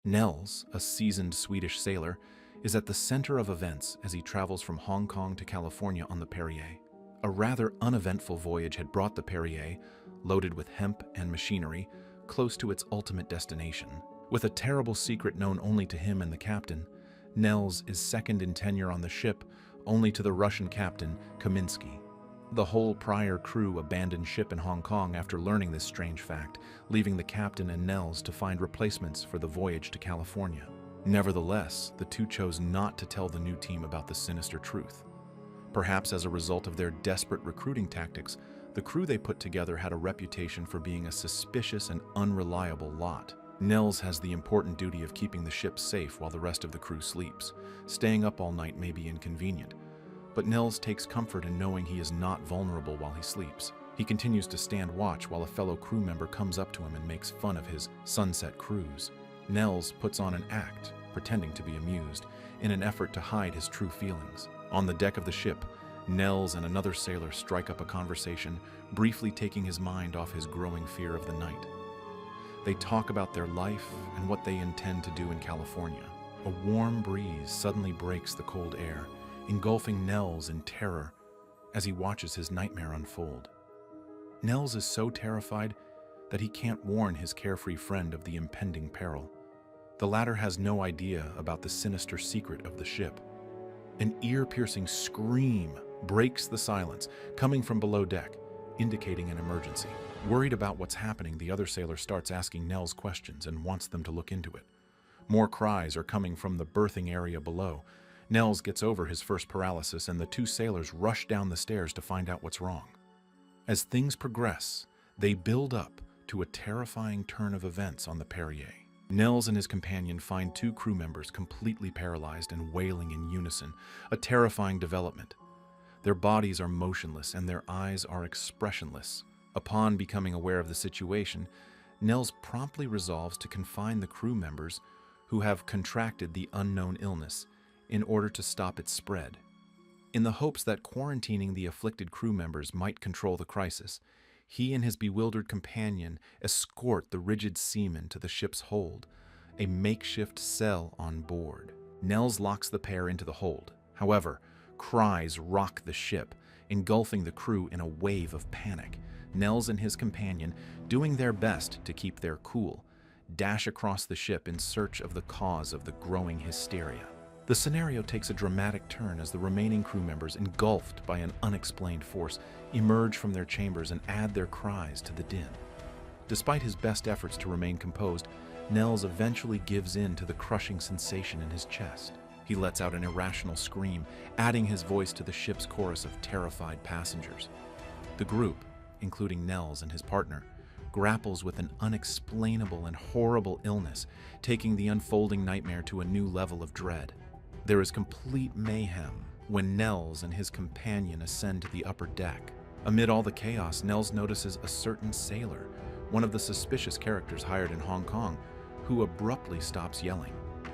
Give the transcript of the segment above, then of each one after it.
Nels, a seasoned Swedish sailor, is at the center of events as he travels from Hong Kong to California on the Perier. A rather uneventful voyage had brought the Perier, loaded with hemp and machinery, close to its ultimate destination. With a terrible secret known only to him and the captain, Nels is second in tenure on the ship, only to the Russian captain, Kaminsky. The whole Perier crew abandoned ship in Hong Kong after learning this strange fact, leaving the captain and Nels to find replacements for the voyage to California. Nevertheless, the two chose not to tell the new team about the sinister truth. Perhaps as a result of their desperate recruiting tactics, the crew they put together had a reputation for being a suspicious and unreliable lot. Nels has the important duty of keeping the ship safe while the rest of the crew sleeps. Staying up all night may be inconvenient, but Nels takes comfort in knowing he is not vulnerable while he sleeps. He continues to stand watch while a fellow crew member comes up to him and makes fun of his sunset cruise. Nels puts on an act, pretending to be amused, in an effort to hide his true feelings. On the deck of the ship, Nels and another sailor strike up a conversation, briefly taking his mind off his growing fear of the night. They talk about their life and what they intend to do in California. A warm breeze suddenly breaks the cold air, engulfing Nels in terror as he watches his nightmare unfold. Nels is so terrified that he can't warn his carefree friend of the impending peril. The latter has no idea about the sinister secret of the ship. An ear-piercing scream breaks the silence, coming from below deck, indicating an emergency. Worried about what's happening, the other sailor starts asking Nels questions and wants them to look into it. More cries are coming from the berthing area below. Nels gets over his first paralysis and the two sailors rush down the stairs to find out what's wrong. As things progress, they build up to a terrifying turn of events on the Perier. Nels and his companion find two crew members completely paralyzed and wailing in unison, a terrifying development. Their bodies are motionless and their eyes are expressionless. Upon becoming aware of the situation, Nels promptly resolves to confine the crew members who have contracted the unknown illness in order to stop its spread. In the hopes that quarantining the afflicted crew members might control the crisis, he and his bewildered companion escort the rigid seamen to the ship's hold, a makeshift cell on board. Nels locks the pair into the hold. However, cries rock the ship, engulfing the crew in a wave of panic. Nels and his companion, doing their best to keep their cool, dash across the ship in search of the cause of the growing hysteria. The scenario takes a dramatic turn as the remaining crew members, engulfed by an unexplained force, emerge from their chambers and add their cries to the din. Despite his best efforts to remain composed, Nels eventually gives in to the crushing sensation in his chest. He lets out an irrational scream, adding his voice to the ship's chorus of terrified passengers. The group, including Nels and his partner, grapples with an unexplainable and horrible illness, taking the unfolding nightmare to a new level of dread. There is complete mayhem when Nels and his companion ascend to the upper deck. Amid all the chaos, Nels notices a certain sailor, one of the suspicious characters hired in Hong Kong, who abruptly stops yelling.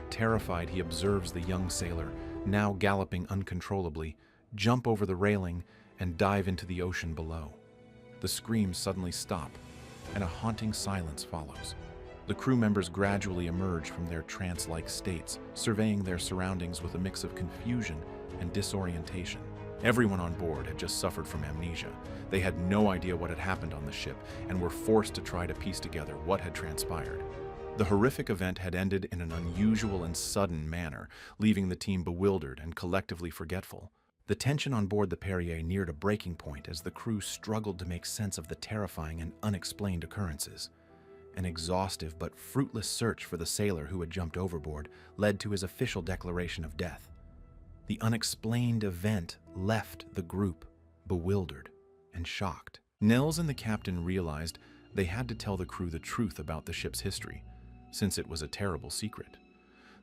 Terrified, he observes the young sailor, now galloping uncontrollably, jump over the railing and dive into the ocean below. The screams suddenly stop, and a haunting silence follows. The crew members gradually emerge from their trance-like states, surveying their surroundings with a mix of confusion and disorientation. Everyone on board had just suffered from amnesia. They had no idea what had happened on the ship and were forced to try to piece together what had transpired. The horrific event had ended in an unusual and sudden manner, leaving the team bewildered and collectively forgetful. The tension on board the Perier neared a breaking point as the crew struggled to make sense of the terrifying and unexplained occurrences. An exhaustive but fruitless search for the sailor who had jumped overboard led to his official declaration of death. The unexplained event left the group bewildered and shocked. Nels and the captain realized they had to tell the crew the truth about the ship's history, since it was a terrible secret.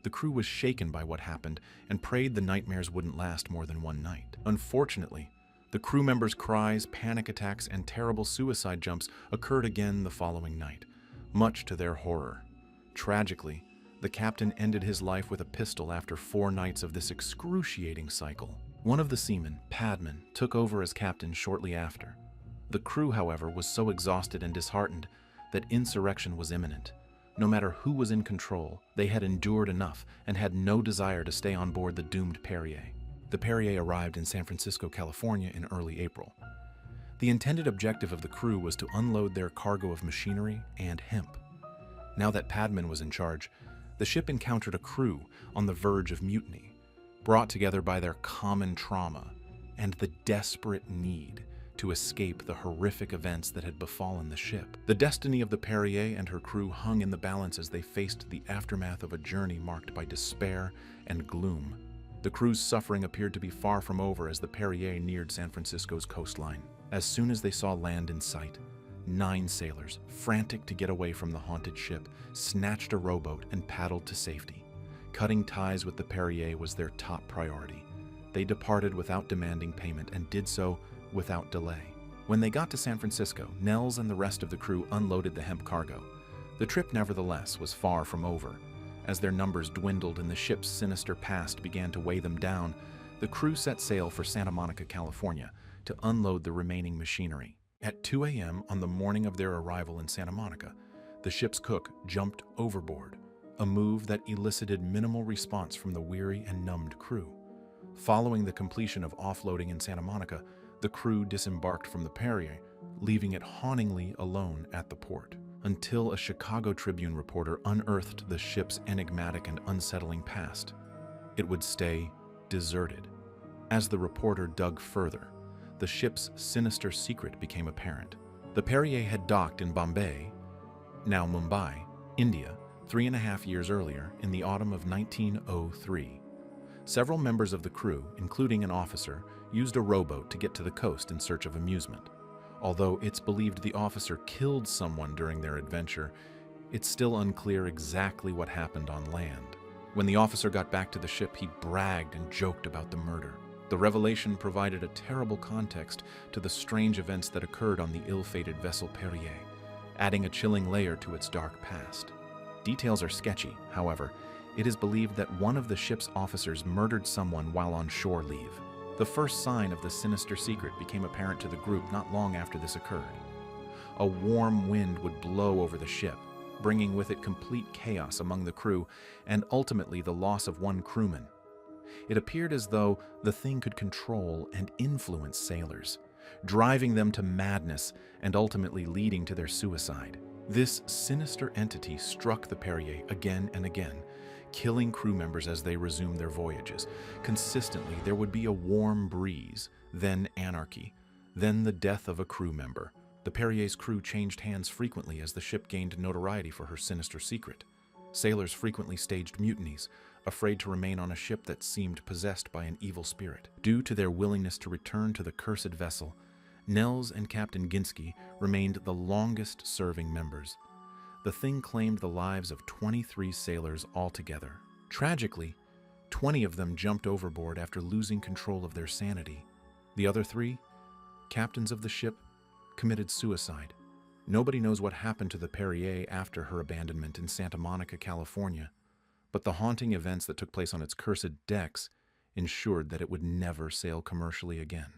The crew was shaken by what happened and prayed the nightmares wouldn't last more than one night. Unfortunately, the crew members' cries, panic attacks, and terrible suicide jumps occurred again the following night, much to their horror. Tragically, the captain ended his life with a pistol after 4 nights of this excruciating cycle. One of the seamen, Padman, took over as captain shortly after. The crew, however, was so exhausted and disheartened that insurrection was imminent. No matter who was in control, they had endured enough and had no desire to stay on board the doomed Perier. The Perier arrived in San Francisco, California in early April. The intended objective of the crew was to unload their cargo of machinery and hemp. Now that Padman was in charge, the ship encountered a crew on the verge of mutiny, brought together by their common trauma and the desperate need to escape the horrific events that had befallen the ship. The destiny of the Perier and her crew hung in the balance as they faced the aftermath of a journey marked by despair and gloom. The crew's suffering appeared to be far from over as the Perier neared San Francisco's coastline. As soon as they saw land in sight, 9 sailors, frantic to get away from the haunted ship, snatched a rowboat and paddled to safety. Cutting ties with the Perier was their top priority. They departed without demanding payment and did so without delay. When they got to San Francisco, Nels and the rest of the crew unloaded the hemp cargo. The trip, nevertheless, was far from over. As their numbers dwindled and the ship's sinister past began to weigh them down, the crew set sail for Santa Monica, California, to unload the remaining machinery. At 2 a.m. on the morning of their arrival in Santa Monica, the ship's cook jumped overboard, a move that elicited minimal response from the weary and numbed crew. Following the completion of offloading in Santa Monica, the crew disembarked from the Perier, leaving it hauntingly alone at the port, until a Chicago Tribune reporter unearthed the ship's enigmatic and unsettling past. It would stay deserted. As the reporter dug further, the ship's sinister secret became apparent. The Perier had docked in Bombay, now Mumbai, India, 3.5 years earlier in the autumn of 1903. Several members of the crew, including an officer, used a rowboat to get to the coast in search of amusement. Although it's believed the officer killed someone during their adventure, it's still unclear exactly what happened on land. When the officer got back to the ship, he bragged and joked about the murder. The revelation provided a terrible context to the strange events that occurred on the ill-fated vessel Perier, adding a chilling layer to its dark past. Details are sketchy, however. It is believed that one of the ship's officers murdered someone while on shore leave. The first sign of the sinister secret became apparent to the group not long after this occurred. A warm wind would blow over the ship, bringing with it complete chaos among the crew and ultimately the loss of one crewman. It appeared as though the thing could control and influence sailors, driving them to madness and ultimately leading to their suicide. This sinister entity struck the Perier again and again, killing crew members as they resumed their voyages. Consistently, there would be a warm breeze, then anarchy, then the death of a crew member. The Perier's crew changed hands frequently as the ship gained notoriety for her sinister secret. Sailors frequently staged mutinies, afraid to remain on a ship that seemed possessed by an evil spirit. Due to their willingness to return to the cursed vessel, Nels and Captain Ginsky remained the longest-serving members. The thing claimed the lives of 23 sailors altogether. Tragically, 20 of them jumped overboard after losing control of their sanity. The other 3, captains of the ship, committed suicide. Nobody knows what happened to the Perier after her abandonment in Santa Monica, California, but the haunting events that took place on its cursed decks ensured that it would never sail commercially again.